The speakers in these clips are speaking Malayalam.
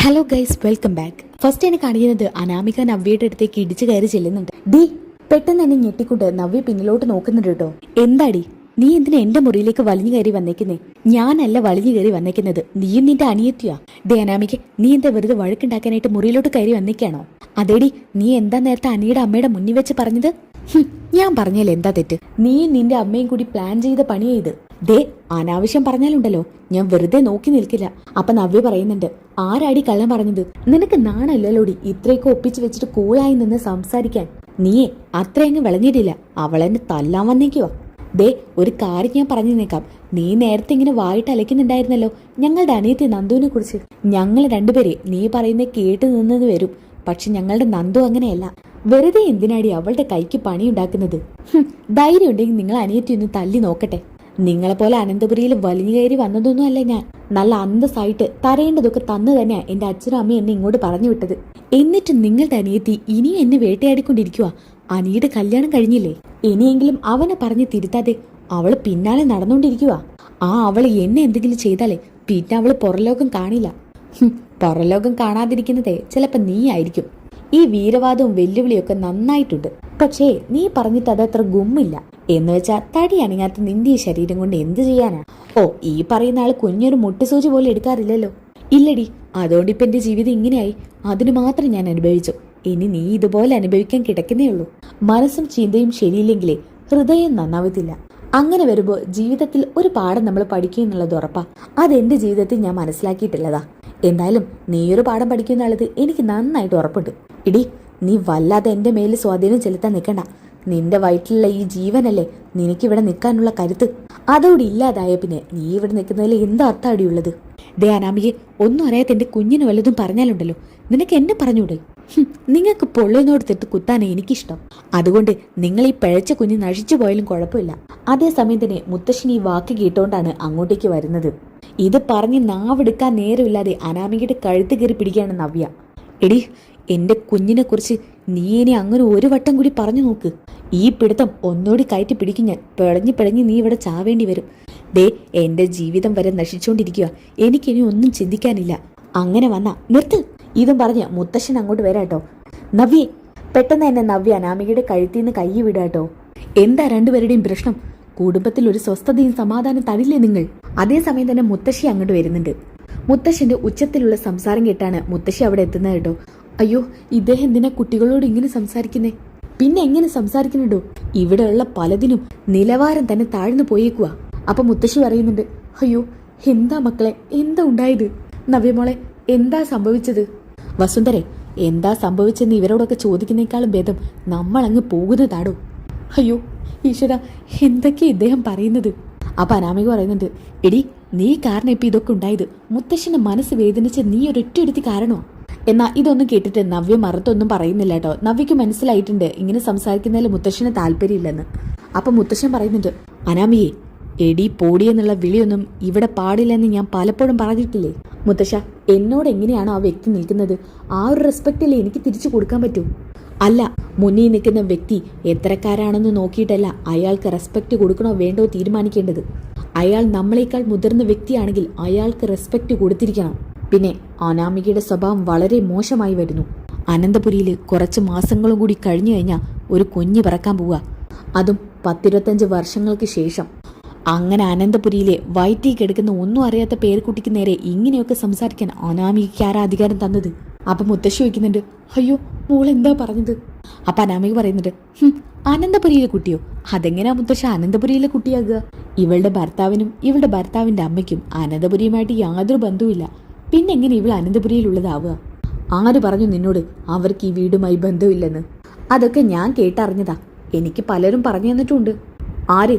Hello guys, welcome back. First എന്നെ കാണിക്കുന്നത് അനാമിക നവ്യയുടെ അടുത്തേക്ക് ഇടിച്ചു കയറി ചെല്ലുന്നുണ്ട്. ഡി പെട്ടെന്ന് എന്നെ ഞെട്ടിക്കൊണ്ട് നവ്യ പിന്നിലോട്ട് നോക്കുന്നുണ്ട് കേട്ടോ. എന്താടി നീ എന്തിനാ എന്റെ മുറിയിലേക്ക് വലിഞ്ഞു കയറി വന്നേക്കുന്നേ? ഞാനല്ല വലിഞ്ഞു കയറി വന്നേക്കുന്നത്, നീയും നിന്റെ അനിയത്തിയാ. ഡേ അനാമിക, നീ എന്താ വെറുതെ വഴക്കുണ്ടാക്കാനായിട്ട് മുറിയിലോട്ട് കയറി വന്നേക്കാണോ? അതേടി, നീ എന്താ നേരത്തെ അനിയുടെ അമ്മയുടെ മുന്നിൽ വെച്ച് പറഞ്ഞത്? ഞാൻ പറഞ്ഞാലേ എന്താ തെറ്റ്? നീയും നിന്റെ അമ്മയും കൂടി പ്ലാൻ ചെയ്ത പണിയാ ഇത്. ദേ, അനാവശ്യം പറഞ്ഞാലുണ്ടല്ലോ ഞാൻ വെറുതെ നോക്കി നിൽക്കില്ല. അപ്പൊ നവ്യ പറയുന്നുണ്ട്, ആരാടി കള്ളം പറഞ്ഞത്? നിനക്ക് നാണല്ലല്ലോടി ഇത്രയൊക്കെ ഒപ്പിച്ചു വെച്ചിട്ട് കൂളായി നിന്ന് സംസാരിക്കാൻ? നീയെ അത്രയങ്ങ് വിളഞ്ഞിട്ടില്ല, അവളെന്നെ തല്ലാൻ വന്നേക്കുവാ. ദേ, ഒരു കാര്യം ഞാൻ പറഞ്ഞു നിൽക്കാം. നീ നേരത്തെ ഇങ്ങനെ വായിട്ട് അലയ്ക്കുന്നുണ്ടായിരുന്നല്ലോ ഞങ്ങളുടെ അനിയത്തി നന്ദുവിനെ കുറിച്ച്. ഞങ്ങൾ രണ്ടുപേരെ നീ പറയുന്നത് കേട്ട് നിന്നത് വരും, പക്ഷെ ഞങ്ങളുടെ നന്ദു അങ്ങനെയല്ല. വെറുതെ എന്തിനാടി അവളുടെ കൈക്ക് പണിയുണ്ടാക്കുന്നത്? ധൈര്യം ഉണ്ടെങ്കിൽ നിങ്ങൾ അനിയത്തി ഒന്ന് തല്ലി നോക്കട്ടെ. നിങ്ങളെപ്പോലെ അനന്തപുരിയിൽ വലിഞ്ഞു കയറി വന്നതൊന്നും അല്ല ഞാൻ. നല്ല അന്തസ്സായിട്ട് തരേണ്ടതൊക്കെ തന്നു തന്നെയാ എന്റെ അച്ഛനും അമ്മയും എന്നെ ഇങ്ങോട്ട് പറഞ്ഞു വിട്ടത്. എന്നിട്ട് നിങ്ങളുടെ അനിയത്തി ഇനിയും എന്നെ വേട്ടയാടിക്കൊണ്ടിരിക്കുക. അനിയുടെ കല്യാണം കഴിഞ്ഞില്ലേ? ഇനിയെങ്കിലും അവനെ പറഞ്ഞ് തിരുത്താതെ അവള് പിന്നാലെ നടന്നുകൊണ്ടിരിക്കുക. അവള് എന്നെ എന്തെങ്കിലും ചെയ്താലേ പിന്നെ അവള് പുറലോകം കാണില്ല. പുറലോകം കാണാതിരിക്കുന്നതേ ചിലപ്പോ നീ ആയിരിക്കും. ഈ വീരവാദവും വെല്ലുവിളിയൊക്കെ നന്നായിട്ടുണ്ട്, പക്ഷേ നീ പറഞ്ഞിട്ട് അതത്ര ഗുമ്മില്ല. എന്ന് വെച്ചാ തടി അണങ്ങാത്ത നിന്റെ ഈ ശരീരം കൊണ്ട് എന്ത് ചെയ്യാനാ? ഈ പറയുന്ന ആള് കുഞ്ഞൊരു മുട്ടിസൂചി പോലെ എടുക്കാറില്ലല്ലോ. ഇല്ലടി, അതുകൊണ്ട് ഇപ്പൊ എന്റെ ജീവിതം ഇങ്ങനെയായി. അതിന് മാത്രം ഞാൻ അനുഭവിച്ചു. ഇനി നീ ഇതുപോലെ അനുഭവിക്കാൻ കിടക്കുന്നേ ഉള്ളൂ. മനസ്സും ചിന്തയും ശരിയില്ലെങ്കിലേ ഹൃദയം നന്നാവത്തില്ല. അങ്ങനെ വരുമ്പോ ജീവിതത്തിൽ ഒരു പാഠം നമ്മൾ പഠിക്കും എന്നുള്ളത് ഉറപ്പാ. അതെന്റെ ജീവിതത്തിൽ ഞാൻ മനസ്സിലാക്കിയിട്ടുള്ളതാ. എന്തായാലും നീയൊരു പാഠം പഠിക്കുന്നുള്ളത് എനിക്ക് നന്നായിട്ട് ഉറപ്പുണ്ട്. ഇടി, നീ വല്ലാതെ എന്റെ മേലിൽ സ്വാധീനം ചെലുത്താൻ നിൽക്കണ്ട. നിന്റെ വയറ്റിലുള്ള ഈ ജീവനല്ലേ നിനക്കിവിടെ നിൽക്കാനുള്ള കരുത്ത്. അതോടെ ഇല്ലാതായ പിന്നെ നീ ഇവിടെ നിൽക്കുന്നതിൽ എന്താ അർത്ഥം അടിയുള്ളത്? ദേ അനാമികെ, ഒന്നും അറിയാത്ത എന്റെ കുഞ്ഞിന് വല്ലതും പറഞ്ഞാലുണ്ടല്ലോ നിനക്ക് എന്നെ പറഞ്ഞൂടെ? നിങ്ങൾക്ക് പൊള്ളുന്നോട് തെറ്റ് കുത്താനേ എനിക്കിഷ്ടം. അതുകൊണ്ട് നിങ്ങൾ ഈ പിഴച്ച കുഞ്ഞ് നശിച്ചു പോയാലും കുഴപ്പമില്ല. അതേസമയം തന്നെ മുത്തശ്ശൻ ഈ വാക്ക് കേട്ടോണ്ടാണ് അങ്ങോട്ടേക്ക് വരുന്നത്. ഇത് പറഞ്ഞ് നാവെടുക്കാൻ നേരമില്ലാതെ അനാമികയുടെ കഴുത്ത് കയറി പിടിക്കുകയാണ് നവ്യ. എടി, എന്റെ കുഞ്ഞിനെ കുറിച്ച് നീ ഇനി അങ്ങനെ ഒരു വട്ടം കൂടി പറഞ്ഞു നോക്ക്. ഈ പിടുത്തം ഒന്നോടി കയറ്റി പിടിക്കും ഞാൻ. പിഴഞ്ഞ് നീ ഇവിടെ ചാവേണ്ടി വരും. ദേ, എന്റെ ജീവിതം വരെ നശിച്ചുകൊണ്ടിരിക്കുക. എനിക്കിനി ഒന്നും ചിന്തിക്കാനില്ല. അങ്ങനെ വന്നാ നിർത്ത്. ഇതും പറഞ്ഞ് മുത്തശ്ശൻ അങ്ങോട്ട് വരാട്ടോ. നവ്യേ, പെട്ടെന്ന് തന്നെ നവ്യ അനാമികയുടെ കഴുത്തിൽ നിന്ന് കൈ വിടാട്ടോ. എന്താ രണ്ടുപേരുടെയും പ്രശ്നം? കുടുംബത്തിൽ ഒരു സ്വസ്ഥതയും സമാധാനം തരില്ലേ നിങ്ങൾ? അതേസമയം തന്നെ മുത്തശ്ശി അങ്ങോട്ട് വരുന്നുണ്ട്. മുത്തശ്ശന്റെ ഉച്ചത്തിലുള്ള സംസാരം കേട്ടാണ് മുത്തശ്ശി അവിടെ എത്തുന്നത് കേട്ടോ. അയ്യോ, ഇദ്ദേഹം എന്തിനാ കുട്ടികളോട് ഇങ്ങനെ സംസാരിക്കുന്നേ? പിന്നെ എങ്ങനെ സംസാരിക്കുന്നുണ്ടോ? ഇവിടെയുള്ള പലതിനും നിലവാരം തന്നെ താഴ്ന്നു പോയേക്കുക. അപ്പൊ മുത്തശ്ശി പറയുന്നുണ്ട്, അയ്യോ എന്താ മക്കളെ, എന്താ ഉണ്ടായത്? നവ്യമോളെ, എന്താ സംഭവിച്ചത്? വസുന്ധരെ, എന്താ സംഭവിച്ചെന്ന് ഇവരോടൊക്കെ ചോദിക്കുന്നേക്കാളും ഭേദം നമ്മൾ അങ്ങ് പോകുന്നതാടോ. അയ്യോ ഈശ്വര, എന്തൊക്കെയാ ഇദ്ദേഹം പറയുന്നത്? അപ്പൊ അനാമിക പറയുന്നുണ്ട്, എടി നീ കാരണം ഇപ്പൊ ഇതൊക്കെ ഉണ്ടായത്. മുത്തശ്ശന്റെ മനസ്സ് വേദനിച്ച് നീ ഒരൊറ്റ കാരണോ? എന്നാ ഇതൊന്നും കേട്ടിട്ട് നവ്യ മറുത്തൊന്നും പറയുന്നില്ല കേട്ടോ. നവ്യക്ക് മനസ്സിലായിട്ടുണ്ട് ഇങ്ങനെ സംസാരിക്കുന്നതിൽ മുത്തശ്ശന് താല്പര്യമില്ലെന്ന്. അപ്പൊ മുത്തശ്ശൻ പറയുന്നുണ്ട്, അനാമിയെ, എടി പോടി എന്നുള്ള വിളിയൊന്നും ഇവിടെ പാടില്ലെന്ന് ഞാൻ പലപ്പോഴും പറഞ്ഞിട്ടില്ലേ? മുത്തശ്ശ, എന്നോട് എങ്ങനെയാണോ ആ വ്യക്തി നിൽക്കുന്നത് ആ ഒരു റെസ്പെക്റ്റല്ലേ എനിക്ക് തിരിച്ചു കൊടുക്കാൻ പറ്റൂ. അല്ല, മുന്നിൽ നിൽക്കുന്ന വ്യക്തി എത്രക്കാരാണെന്ന് നോക്കിയിട്ടല്ല അയാൾക്ക് റെസ്പെക്റ്റ് കൊടുക്കണോ വേണ്ടോ തീരുമാനിക്കേണ്ടത്. അയാൾ നമ്മളെക്കാൾ മുതിർന്ന വ്യക്തിയാണെങ്കിൽ അയാൾക്ക് റെസ്പെക്റ്റ് കൊടുത്തിരിക്കണം. പിന്നെ അനാമികയുടെ സ്വഭാവം വളരെ മോശമായി വരുന്നു. അനന്തപുരിയിൽ കുറച്ച് മാസങ്ങളും കൂടി കഴിഞ്ഞു കഴിഞ്ഞാൽ ഒരു കുഞ്ഞ് പിറക്കാൻ പോവുക, അതും 10-25 വർഷങ്ങൾക്ക് ശേഷം. അങ്ങനെ അനന്തപുരിയിലെ വയറ്റിൽ കിടക്കുന്ന ഒന്നും അറിയാത്ത പേരക്കുട്ടിക്ക് നേരെ ഇങ്ങനെയൊക്കെ സംസാരിക്കാൻ അനാമികയ്ക്ക് ആരാ അധികാരം തന്നത്? അപ്പൊ മുത്തശ്ശി വയ്ക്കുന്നുണ്ട്, അയ്യോ മോൾ എന്താ പറഞ്ഞത്? അപ്പൊ അനാമിക പറയുന്നുണ്ട്, അനന്തപുരിയിലെ കുട്ടിയോ? അതെങ്ങനെയാ മുത്തശ്ശ അനന്തപുരിയിലെ കുട്ടിയാകുക? ഇവളുടെ ഭർത്താവിനും ഇവളുടെ ഭർത്താവിന്റെ അമ്മയ്ക്കും അനന്തപുരിയുമായിട്ട് യാതൊരു ബന്ധവുമില്ല. പിന്നെ എങ്ങനെ ഇവൾ അനന്തപുരിയിലുള്ളതാവുക? ആര് പറഞ്ഞു നിന്നോട് അവർക്ക് ഈ വീടുമായി ബന്ധമില്ലെന്ന്? അതൊക്കെ ഞാൻ കേട്ടറിഞ്ഞതാ. എനിക്ക് പലരും പറഞ്ഞു തന്നിട്ടുണ്ട്. ആര്?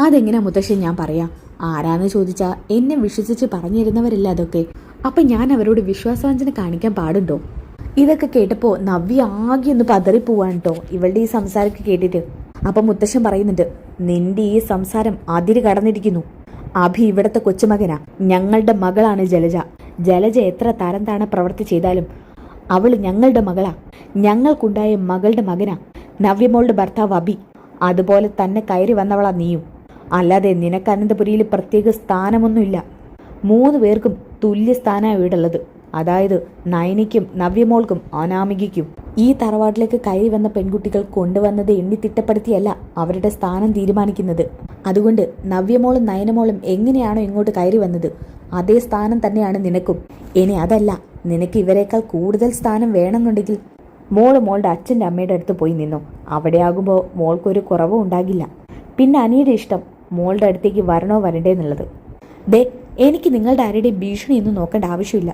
അതെങ്ങനെയാ മുത്തശ്ശൻ ഞാൻ പറയാ? ആരാന്ന് ചോദിച്ചാ എന്നെ വിശ്വസിച്ച് പറഞ്ഞു തരുന്നവരല്ല അതൊക്കെ. അപ്പൊ ഞാൻ അവരോട് വിശ്വാസവഞ്ചന കാണിക്കാൻ പാടുണ്ടോ? ഇതൊക്കെ കേട്ടപ്പോ നവ്യ ആകെ ഒന്ന് പതറിപ്പോവാണ് കേട്ടോ ഇവളുടെ ഈ സംസാരമൊക്കെ കേട്ടിട്ട്. അപ്പൊ മുത്തശ്ശൻ പറയുന്നുണ്ട്, നിന്റെ ഈ സംസാരം അതിര് കടന്നിരിക്കുന്നു. അഭി ഇവിടത്തെ കൊച്ചുമകനാ. ഞങ്ങളുടെ മകളാണ് ജലജ. ജലജ എത്ര തരം താണ പ്രവൃത്തി ചെയ്താലും അവള് ഞങ്ങളുടെ മകളാ. ഞങ്ങൾക്കുണ്ടായ മകളുടെ മകനാ നവ്യമോളുടെ ഭർത്താവ് അഭി. അതുപോലെ തന്നെ കയറി വന്നവളാ നീയും. അല്ലാതെ നിനക്ക് അനന്തപുരിയിൽ പ്രത്യേക സ്ഥാനമൊന്നുമില്ല. 3 പേർക്കും തുല്യ സ്ഥാനമാണ് ഇവിടുള്ളത്. അതായത് നയനിക്കും നവ്യമോൾക്കും അനാമികയ്ക്കും. ഈ തറവാട്ടിലേക്ക് കയറി വന്ന പെൺകുട്ടികൾ കൊണ്ടുവന്നത് എണ്ണി തിട്ടപ്പെടുത്തിയല്ല അവരുടെ സ്ഥാനം തീരുമാനിക്കുന്നത്. അതുകൊണ്ട് നവ്യമോളും നയനമോളും എങ്ങനെയാണോ ഇങ്ങോട്ട് കയറി വന്നത് അതേ സ്ഥാനം തന്നെയാണ് നിനക്കും. ഇനി അതല്ല, നിനക്ക് ഇവരെക്കാൾ കൂടുതൽ സ്ഥാനം വേണമെന്നുണ്ടെങ്കിൽ മോളുടെ അച്ഛൻ്റെ അമ്മയുടെ അടുത്ത് പോയി നിന്നു. അവിടെയാകുമ്പോൾ മോൾക്കൊരു കുറവും ഉണ്ടാകില്ല. പിന്നെ അനിയുടെ ഇഷ്ടം മോളുടെ അടുത്തേക്ക് വരണോ വരണ്ടേ എന്നുള്ളത്. ദേ, എനിക്ക് നിങ്ങളുടെ ആരുടെയും ഭീഷണിയൊന്നും നോക്കേണ്ട ആവശ്യമില്ല.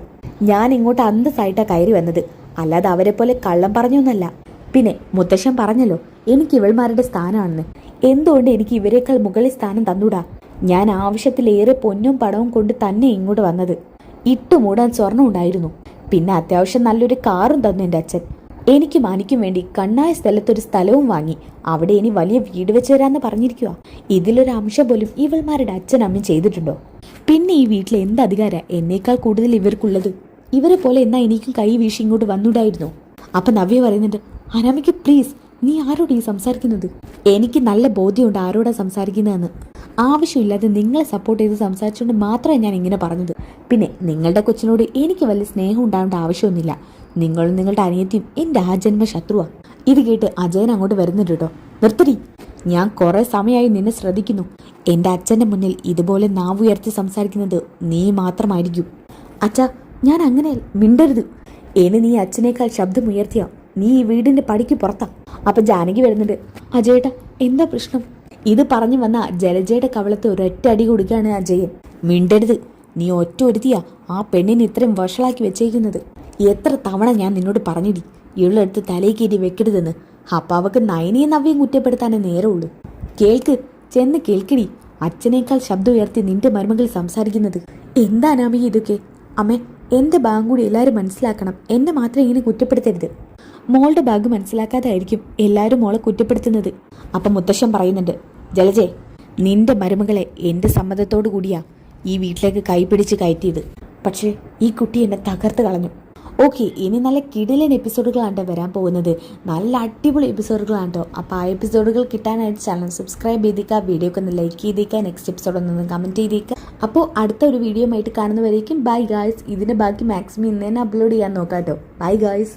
ഞാൻ ഇങ്ങോട്ട് അന്തസ്സായിട്ടാണ് കയറി വന്നത്, അല്ലാതെ അവരെ പോലെ കള്ളം പറഞ്ഞൊന്നല്ല. പിന്നെ മുത്തശ്ശൻ പറഞ്ഞല്ലോ എനിക്ക് ഇവൾമാരുടെ സ്ഥാനമാണെന്ന്. എന്തുകൊണ്ട് എനിക്ക് ഇവരെക്കാൾ മുകളിൽ സ്ഥാനം തന്നൂടാ? ഞാൻ ആവശ്യത്തിലേറെ പൊന്നും പണവും കൊണ്ട് തന്നെ ഇങ്ങോട്ട് വന്നത്. ഇട്ടുമൂടാൻ സ്വർണ്ണം ഉണ്ടായിരുന്നു. പിന്നെ അത്യാവശ്യം നല്ലൊരു കാറും തന്നു എൻ്റെ അച്ഛൻ. എനിക്കും അനിക്കും വേണ്ടി കണ്ണായ സ്ഥലത്തൊരു സ്ഥലവും വാങ്ങി അവിടെ ഇനി വലിയ വീട് വെച്ച് തരാമെന്ന് പറഞ്ഞിരിക്കുക. ഇതിലൊരു അംശം പോലും ഇവൾമാരുടെ അച്ഛനമ്മയും ചെയ്തിട്ടുണ്ടോ? പിന്നെ ഈ വീട്ടിൽ എന്ത് അധികാരം എന്നേക്കാൾ കൂടുതൽ ഇവർക്കുള്ളത്? ഇവരെ പോലെ എന്നാ എനിക്കും കൈ വീശി ഇങ്ങോട്ട് വന്നൂടായിരുന്നു. അപ്പം നവ്യ പറയുന്നുണ്ട്, അനാമിക പ്ലീസ്, നീ ആരോട് ഈ സംസാരിക്കുന്നത്? എനിക്ക് നല്ല ബോധ്യമുണ്ട് ആരോടാ സംസാരിക്കുന്നതെന്ന്. ആവശ്യമില്ലാതെ നിങ്ങളെ സപ്പോർട്ട് ചെയ്ത് സംസാരിച്ചുകൊണ്ട് മാത്രമേ ഞാൻ ഇങ്ങനെ പറഞ്ഞത്. പിന്നെ നിങ്ങളുടെ കൊച്ചിനോട് എനിക്ക് വലിയ സ്നേഹം ഉണ്ടാവേണ്ട ആവശ്യമൊന്നുമില്ല. നിങ്ങളും നിങ്ങളുടെ അനിയത്തിയും എൻ്റെ ആജന്മ ശത്രുവാണ്. ഇത് കേട്ട് അജയൻ അങ്ങോട്ട് വരുന്നുണ്ട് കേട്ടോ. നിർത്തടി, ഞാൻ കുറേ സമയമായി നിന്നെ ശ്രദ്ധിക്കുന്നു. എൻ്റെ അച്ഛൻ്റെ മുന്നിൽ ഇതുപോലെ നാവുയർത്തി സംസാരിക്കുന്നത് നീ മാത്രമായിരിക്കും. അച്ഛാ, ഞാൻ അങ്ങനെ മിണ്ടരുത്. ഇനി നീ അച്ഛനേക്കാൾ ശബ്ദമുയർത്തിയ നീ ഈ വീടിൻ്റെ പടിക്ക് പുറത്താ. അപ്പം ജാനകി വരുന്നുണ്ട്. അജയേട്ടാ, എന്താ പ്രശ്നം? ഇത് പറഞ്ഞു വന്ന ജലജയുടെ കവളത്ത് ഒരൊറ്റ അടി കൊടുക്കുകയാണ് അജയൻ. മിണ്ടരുത്, നീ ഒറ്റ ഒരുത്തിയാ ആ പെണ്ണിനെ ഇത്രയും വഷളാക്കി വെച്ചേക്കുന്നത്. എത്ര തവണ ഞാൻ നിന്നോട് പറഞ്ഞിടി ഇവളെടുത്ത് തലയിൽ കയറ്റി വെക്കരുതെന്ന്. അപ്പം അവക്ക് നയനയും നവ്യം കുറ്റപ്പെടുത്താനേ നേരമുള്ളൂ. കേൾക്ക്, ചെന്ന് കേൾക്കടി. അച്ഛനേക്കാൾ ശബ്ദം ഉയർത്തി നിന്റെ മരുമകൾ സംസാരിക്കുന്നത്. എന്താ അനാമിക ഇതൊക്കെ? അമ്മേ, എൻ്റെ ഭാഗം കൂടി എല്ലാവരും മനസ്സിലാക്കണം. എന്നെ മാത്രം ഇങ്ങനെ കുറ്റപ്പെടുത്തരുത്. മോളുടെ ഭാഗം മനസ്സിലാക്കാതായിരിക്കും എല്ലാവരും മോളെ കുറ്റപ്പെടുത്തുന്നത്. അപ്പം മുത്തശ്ശൻ പറയുന്നുണ്ട്, ജലജെ, നിന്റെ മരുമകളെ എൻ്റെ സമ്മതത്തോടു കൂടിയാ ഈ വീട്ടിലേക്ക് കൈപിടിച്ച് കയറ്റിയത്. പക്ഷേ ഈ കുട്ടി എന്നെ തകർത്ത് കളഞ്ഞു. ഓക്കെ, ഇനി നല്ല കിടിലൻ എപ്പിസോഡുകളാണ് വരാൻ പോകുന്നത്. നല്ല അടിപൊളി എപ്പിസോഡുകളാണ് കേട്ടോ. അപ്പോൾ ആ എപ്പിസോഡുകൾ കിട്ടാനായിട്ട് ചാനൽ സബ്സ്ക്രൈബ് ചെയ്തേക്കുക, വീഡിയോ ഒക്കെ ഒന്ന് ലൈക്ക് ചെയ്തേക്കുക, നെക്സ്റ്റ് എപ്പിസോഡ് ഒന്ന് കമൻറ്റ് ചെയ്തേക്കുക. അപ്പോൾ അടുത്ത ഒരു വീഡിയോ ആയിട്ട് കാണുന്നവരേക്കും ബൈ ഗായ്സ്. ഇതിൻ്റെ ബാക്കി മാക്സിമം ഇന്ന് തന്നെ അപ്ലോഡ് ചെയ്യാൻ നോക്കാം കേട്ടോ. Bye guys.